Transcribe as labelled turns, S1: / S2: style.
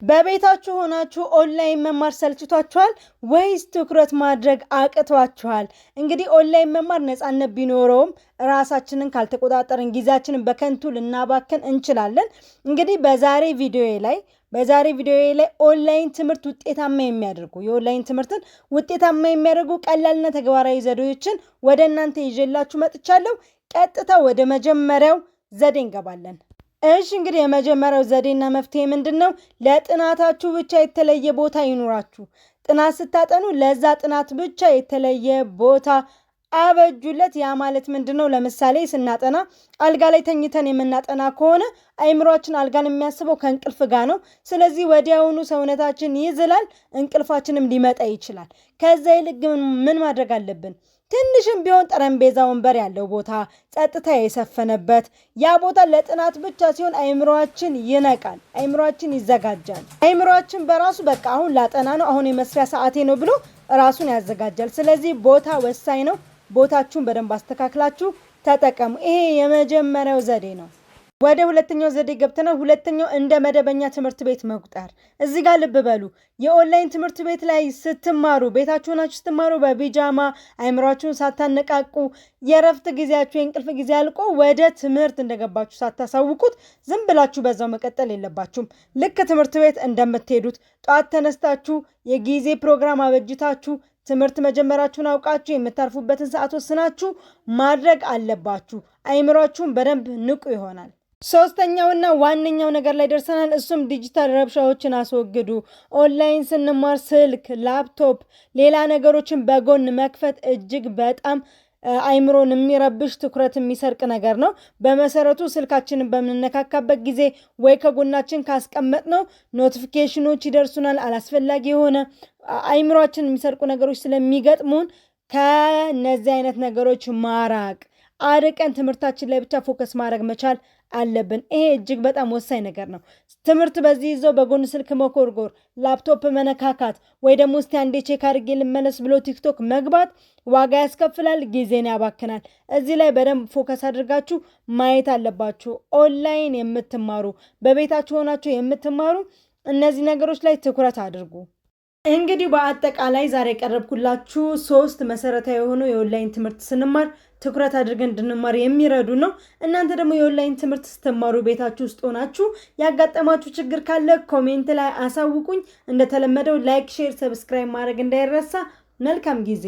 S1: በቤታችሁ ሆናችሁ ኦንላይን መማር ሰልችቷችኋል ወይስ ትኩረት ማድረግ አቅቷችኋል? እንግዲህ ኦንላይን መማር ነፃነት ቢኖረውም ራሳችንን ካልተቆጣጠርን ጊዜያችንን በከንቱ ልናባክን እንችላለን። እንግዲህ በዛሬ ቪዲዮዬ ላይ ኦንላይን ትምህርት ውጤታማ የሚያደርጉ የኦንላይን ትምህርትን ውጤታማ የሚያደርጉ ቀላልና ተግባራዊ ዘዴዎችን ወደ እናንተ ይዤላችሁ መጥቻለሁ። ቀጥታ ወደ መጀመሪያው ዘዴ እንገባለን። እሺ እንግዲህ የመጀመሪያው ዘዴና መፍትሄ ምንድነው? ለጥናታችሁ ብቻ የተለየ ቦታ ይኑራችሁ። ጥናት ስታጠኑ ለዛ ጥናት ብቻ የተለየ ቦታ አበጁለት። ያ ማለት ምንድነው? ለምሳሌ ስናጠና አልጋ ላይ ተኝተን የምናጠና ከሆነ አይምሮአችን አልጋን የሚያስበው ከእንቅልፍ ጋር ነው። ስለዚህ ወዲያውኑ ሰውነታችን ይዝላል፣ እንቅልፋችንም ሊመጣ ይችላል። ከዛ ይልቅ ምን ማድረግ አለብን? ትንሽም ቢሆን ጠረጴዛ ወንበር ያለው ቦታ፣ ጸጥታ የሰፈነበት ያ ቦታ ለጥናት ብቻ ሲሆን አይምሮአችን ይነቃል፣ አይምሮአችን ይዘጋጃል። አይምሮአችን በራሱ በቃ አሁን ላጠና ነው፣ አሁን የመስሪያ ሰዓቴ ነው ብሎ ራሱን ያዘጋጃል። ስለዚህ ቦታ ወሳኝ ነው። ቦታችሁን በደንብ አስተካክላችሁ ተጠቀሙ። ይሄ የመጀመሪያው ዘዴ ነው። ወደ ሁለተኛው ዘዴ ገብተናል። ሁለተኛው እንደ መደበኛ ትምህርት ቤት መቁጠር። እዚህ ጋር ልብ በሉ። የኦንላይን ትምህርት ቤት ላይ ስትማሩ፣ ቤታችሁ ሆናችሁ ስትማሩ በቢጃማ አይምሯችሁን ሳታነቃቁ የረፍት ጊዜያችሁ የእንቅልፍ ጊዜ አልቆ ወደ ትምህርት እንደገባችሁ ሳታሳውቁት ዝም ብላችሁ በዛው መቀጠል የለባችሁም። ልክ ትምህርት ቤት እንደምትሄዱት ጠዋት ተነስታችሁ የጊዜ ፕሮግራም አበጅታችሁ ትምህርት መጀመራችሁን አውቃችሁ የምታርፉበትን ሰዓት ወስናችሁ ማድረግ አለባችሁ። አይምሯችሁን በደንብ ንቁ ይሆናል። ሶስተኛውና ዋነኛው ነገር ላይ ደርሰናል። እሱም ዲጂታል ረብሻዎችን አስወግዱ። ኦንላይን ስንማር ስልክ፣ ላፕቶፕ፣ ሌላ ነገሮችን በጎን መክፈት እጅግ በጣም አይምሮን የሚረብሽ ትኩረት የሚሰርቅ ነገር ነው። በመሰረቱ ስልካችንን በምንነካካበት ጊዜ ወይ ከጎናችን ካስቀመጥ ነው ኖቲፊኬሽኖች ይደርሱናል። አላስፈላጊ የሆነ አይምሮአችን የሚሰርቁ ነገሮች ስለሚገጥሙን ከነዚህ አይነት ነገሮች ማራቅ፣ አርቀን ትምህርታችን ላይ ብቻ ፎከስ ማድረግ መቻል አለብን። ይሄ እጅግ በጣም ወሳኝ ነገር ነው። ትምህርት በዚህ ይዘው በጎን ስልክ መኮርጎር፣ ላፕቶፕ መነካካት ወይ ደግሞ እስቲ አንዴ ቼክ አድርጌ ልመለስ ብሎ ቲክቶክ መግባት ዋጋ ያስከፍላል፣ ጊዜን ያባክናል። እዚህ ላይ በደንብ ፎከስ አድርጋችሁ ማየት አለባችሁ። ኦንላይን የምትማሩ በቤታችሁ ሆናችሁ የምትማሩ እነዚህ ነገሮች ላይ ትኩረት አድርጉ። እንግዲህ በአጠቃላይ ዛሬ ያቀረብኩላችሁ 3 መሰረታዊ የሆኑ የኦንላይን ትምህርት ስንማር ትኩረት አድርገን እንድንማር የሚረዱ ነው። እናንተ ደግሞ የኦንላይን ትምህርት ስትማሩ ቤታችሁ ውስጥ ሆናችሁ ያጋጠማችሁ ችግር ካለ ኮሜንት ላይ አሳውቁኝ። እንደተለመደው ላይክ፣ ሼር፣ ሰብስክራይብ ማድረግ እንዳይረሳ። መልካም ጊዜ